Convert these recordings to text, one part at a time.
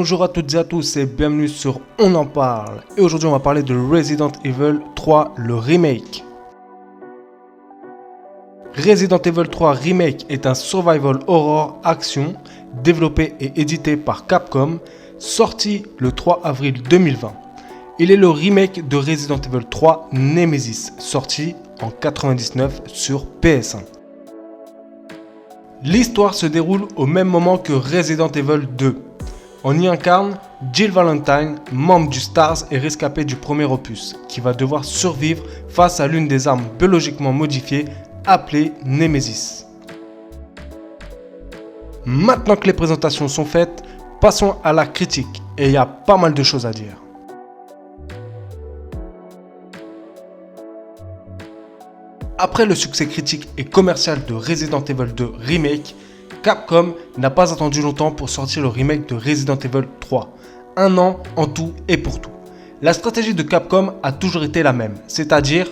Bonjour à toutes et à tous et bienvenue sur On en parle. Et aujourd'hui on va parler de Resident Evil 3, le remake. Resident Evil 3 Remake est un survival horror action développé et édité par Capcom, sorti le 3 avril 2020. Il est le remake de Resident Evil 3 Nemesis, sorti en 1999 sur PS1. L'histoire se déroule au même moment que Resident Evil 2. On y incarne Jill Valentine, membre du STARS et rescapée du premier opus, qui va devoir survivre face à l'une des armes biologiquement modifiées appelée Nemesis. Maintenant que les présentations sont faites, passons à la critique, et il y a pas mal de choses à dire. Après le succès critique et commercial de Resident Evil 2 Remake, Capcom n'a pas attendu longtemps pour sortir le remake de Resident Evil 3. 1 an en tout et pour tout. La stratégie de Capcom a toujours été la même, c'est-à-dire,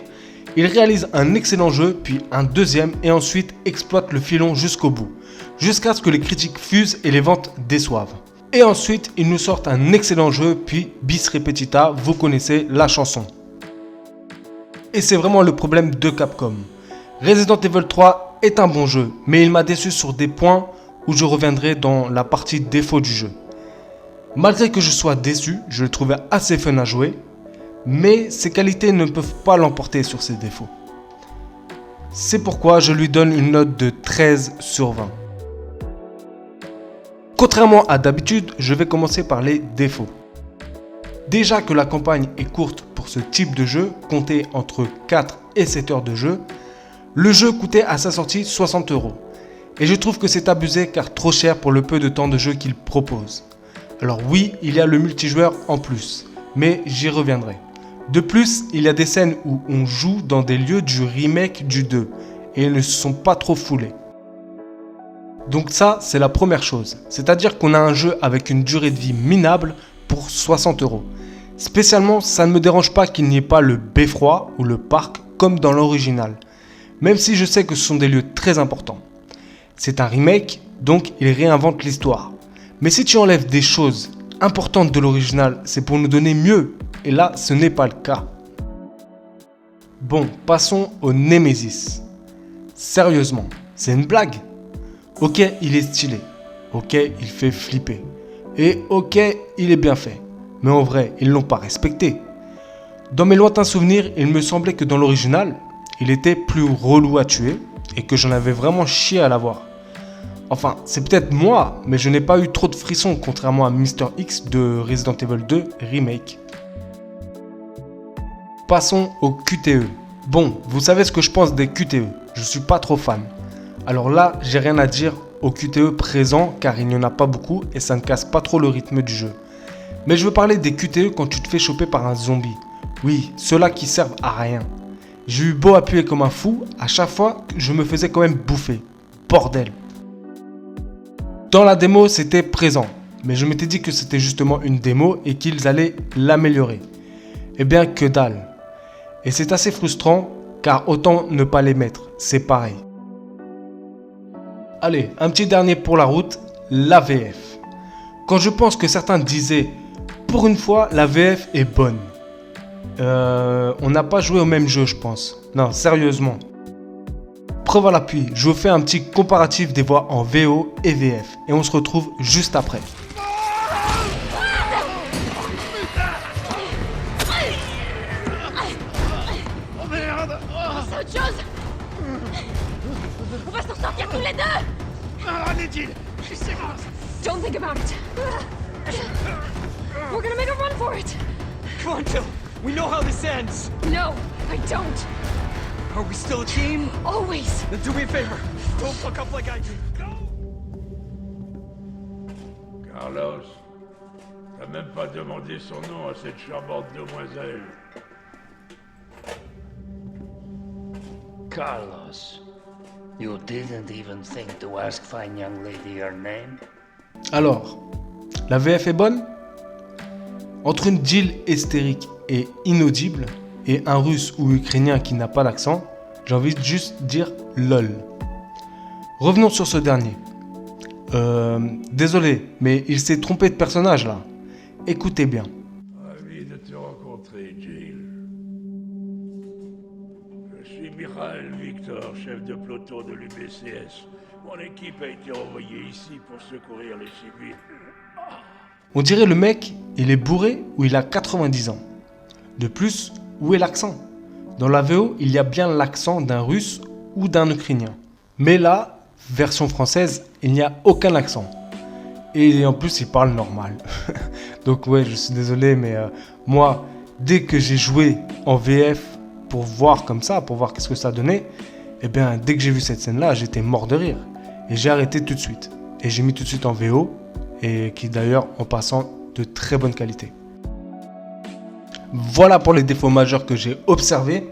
ils réalisent un excellent jeu, puis un deuxième, et ensuite exploitent le filon jusqu'au bout, jusqu'à ce que les critiques fusent et les ventes déçoivent. Et ensuite, ils nous sortent un excellent jeu, puis bis repetita, vous connaissez la chanson. Et c'est vraiment le problème de Capcom. Resident Evil 3 est un bon jeu, mais il m'a déçu sur des points où je reviendrai dans la partie défaut du jeu. Malgré que je sois déçu, je le trouvais assez fun à jouer, mais ses qualités ne peuvent pas l'emporter sur ses défauts. C'est pourquoi je lui donne une note de 13 sur 20. Contrairement à d'habitude, je vais commencer par les défauts. Déjà que la campagne est courte pour ce type de jeu, comptée entre 4 et 7 heures de jeu, le jeu coûtait à sa sortie 60 €. Et je trouve que c'est abusé car trop cher pour le peu de temps de jeu qu'il propose. Alors oui, il y a le multijoueur en plus, mais j'y reviendrai. De plus, il y a des scènes où on joue dans des lieux du remake du 2, et ils ne se sont pas trop foulés. Donc ça, c'est la première chose, c'est-à-dire qu'on a un jeu avec une durée de vie minable pour 60 €. Spécialement, ça ne me dérange pas qu'il n'y ait pas le beffroi ou le parc comme dans l'original, même si je sais que ce sont des lieux très importants. C'est un remake, donc il réinvente l'histoire. Mais si tu enlèves des choses importantes de l'original, c'est pour nous donner mieux, et là, ce n'est pas le cas. Bon, passons au Nemesis. Sérieusement, c'est une blague? Ok, il est stylé. Ok, il fait flipper. Et ok, il est bien fait. Mais en vrai, ils l'ont pas respecté. Dans mes lointains souvenirs, il me semblait que dans l'original, il était plus relou à tuer et que j'en avais vraiment chié à l'avoir. Enfin, c'est peut-être moi, mais je n'ai pas eu trop de frissons contrairement à Mr. X de Resident Evil 2 Remake. Passons au QTE. Bon, vous savez ce que je pense des QTE, je suis pas trop fan. Alors là, j'ai rien à dire au QTE présent car il n'y en a pas beaucoup et ça ne casse pas trop le rythme du jeu. Mais je veux parler des QTE quand tu te fais choper par un zombie. Oui, ceux-là qui servent à rien. J'ai eu beau appuyer comme un fou, à chaque fois je me faisais quand même bouffer. Bordel. Dans la démo, c'était présent, mais je m'étais dit que c'était justement une démo et qu'ils allaient l'améliorer. Eh bien que dalle. Et c'est assez frustrant car autant ne pas les mettre, c'est pareil. Allez, un petit dernier pour la route, la VF. Quand je pense que certains disaient « Pour une fois, la VF est bonne ». On n'a pas joué au même jeu, je pense. Non, sérieusement. Preuve à l'appui, je vous fais un petit comparatif des voix en VO et VF. Et on se retrouve juste après. Oh merde! C'est autre chose. On va s'en sortir tous les deux. Ah, Nedil! C'est bon! Don't think about it. We're gonna make a run for it. Come on, Jill! We know how this ends! No, I don't. Are we still a team? Always. Then do me a favor. Don't fuck up like I did. Go! Carlos, t'as même pas demandé son nom à cette charmante demoiselle. Carlos, you didn't even think to ask fine young lady her name? Alors, la VF est bonne? Entre une Jill hystérique et inaudible, et un russe ou ukrainien qui n'a pas d'accent, j'ai envie de juste dire LOL. Revenons sur ce dernier. Désolé, mais il s'est trompé de personnage là. Écoutez bien. Ravi de te rencontrer, Jill. Je suis Michael Victor, chef de peloton de l'UBCS. Mon équipe a été envoyée ici pour secourir les civils. On dirait le mec, il est bourré ou il a 90 ans. De plus, où est l'accent? Dans la VO, il y a bien l'accent d'un russe ou d'un ukrainien. Mais là, version française, il n'y a aucun accent. Et en plus, il parle normal. Donc ouais, je suis désolé, mais moi, dès que j'ai joué en VF pour voir comme ça, pour voir qu'est-ce que ça donnait, eh bien, dès que j'ai vu cette scène-là, j'étais mort de rire. Et j'ai arrêté tout de suite. Et j'ai mis tout de suite en VO, et qui d'ailleurs, en passant, de très bonne qualité. Voilà pour les défauts majeurs que j'ai observés.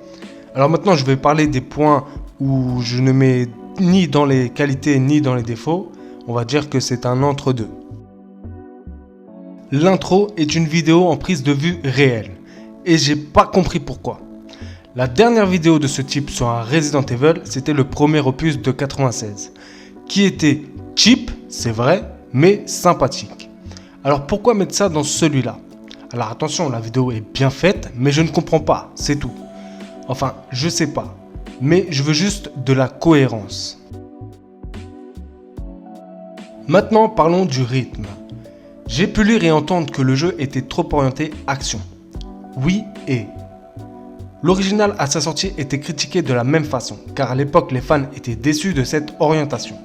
Alors maintenant, je vais parler des points où je ne mets ni dans les qualités ni dans les défauts. On va dire que c'est un entre-deux. L'intro est une vidéo en prise de vue réelle. Et j'ai pas compris pourquoi. La dernière vidéo de ce type sur un Resident Evil, c'était le premier opus de 96. Qui était cheap, c'est vrai, mais sympathique. Alors pourquoi mettre ça dans celui-là? Alors attention, la vidéo est bien faite, mais je ne comprends pas, c'est tout. Enfin, je sais pas, mais je veux juste de la cohérence. Maintenant, parlons du rythme. J'ai pu lire et entendre que le jeu était trop orienté action. Oui et... L'original à sa sortie était critiqué de la même façon, car à l'époque les fans étaient déçus de cette orientation.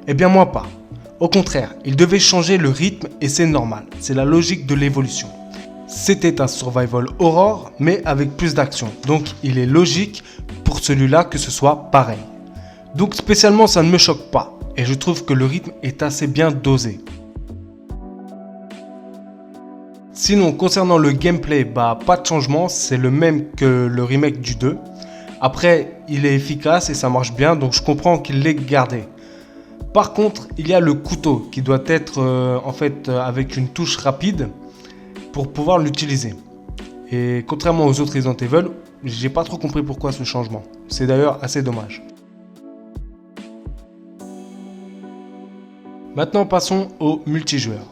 Eh bien moi pas. Au contraire, il devait changer le rythme et c'est normal, c'est la logique de l'évolution. C'était un survival horror, mais avec plus d'action, donc il est logique pour celui-là que ce soit pareil. Donc spécialement ça ne me choque pas, et je trouve que le rythme est assez bien dosé. Sinon, concernant le gameplay, pas de changement, c'est le même que le remake du 2. Après, il est efficace et ça marche bien, donc je comprends qu'il l'ait gardé. Par contre, il y a le couteau qui doit être avec une touche rapide pour pouvoir l'utiliser. Et contrairement aux autres Resident Evil, j'ai pas trop compris pourquoi ce changement. C'est d'ailleurs assez dommage. Maintenant, passons au multijoueur.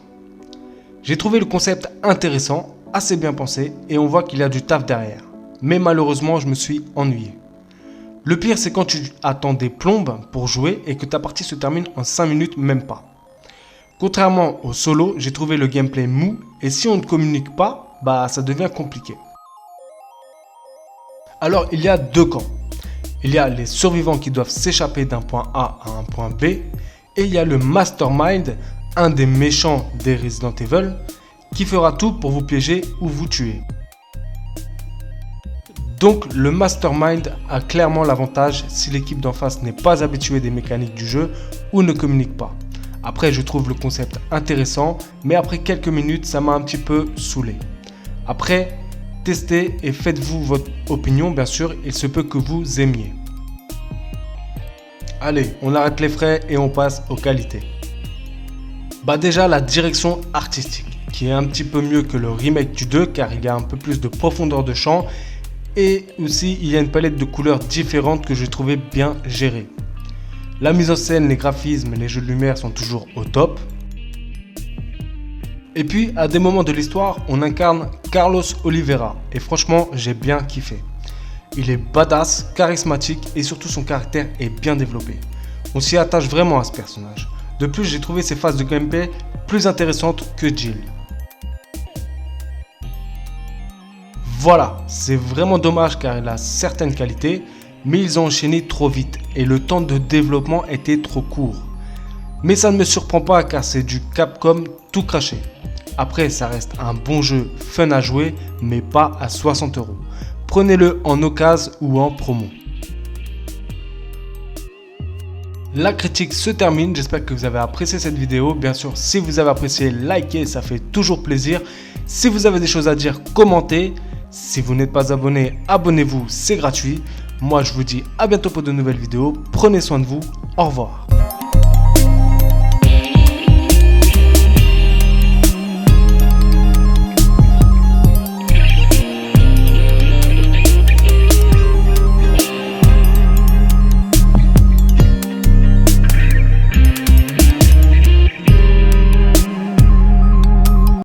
J'ai trouvé le concept intéressant, assez bien pensé, et on voit qu'il y a du taf derrière. Mais malheureusement, je me suis ennuyé. Le pire, c'est quand tu attends des plombes pour jouer et que ta partie se termine en 5 minutes, même pas. Contrairement au solo, j'ai trouvé le gameplay mou, et si on ne communique pas, ça devient compliqué. Alors, il y a deux camps. Il y a les survivants qui doivent s'échapper d'un point A à un point B, et il y a le mastermind, un des méchants des Resident Evil, qui fera tout pour vous piéger ou vous tuer. Donc le mastermind a clairement l'avantage si l'équipe d'en face n'est pas habituée des mécaniques du jeu ou ne communique pas. Après, je trouve le concept intéressant, mais après quelques minutes, ça m'a un petit peu saoulé. Après, testez et faites-vous votre opinion, bien sûr, il se peut que vous aimiez. Allez, on arrête les frais et on passe aux qualités. Déjà la direction artistique, qui est un petit peu mieux que le remake du 2, car il y a un peu plus de profondeur de champ, et aussi il y a une palette de couleurs différentes que j'ai trouvé bien gérée. La mise en scène, les graphismes, les jeux de lumière sont toujours au top. Et puis à des moments de l'histoire, on incarne Carlos Oliveira, et franchement j'ai bien kiffé. Il est badass, charismatique et surtout son caractère est bien développé. On s'y attache vraiment à ce personnage. De plus, j'ai trouvé ses phases de gameplay plus intéressantes que Jill. Voilà, c'est vraiment dommage car il a certaines qualités, mais ils ont enchaîné trop vite et le temps de développement était trop court. Mais ça ne me surprend pas car c'est du Capcom tout craché. Après, ça reste un bon jeu, fun à jouer, mais pas à 60 €. Prenez-le en occasion ou en promo. La critique se termine, j'espère que vous avez apprécié cette vidéo. Bien sûr, si vous avez apprécié, likez, ça fait toujours plaisir. Si vous avez des choses à dire, commentez. Si vous n'êtes pas abonné, abonnez-vous, c'est gratuit. Moi, je vous dis à bientôt pour de nouvelles vidéos. Prenez soin de vous, au revoir.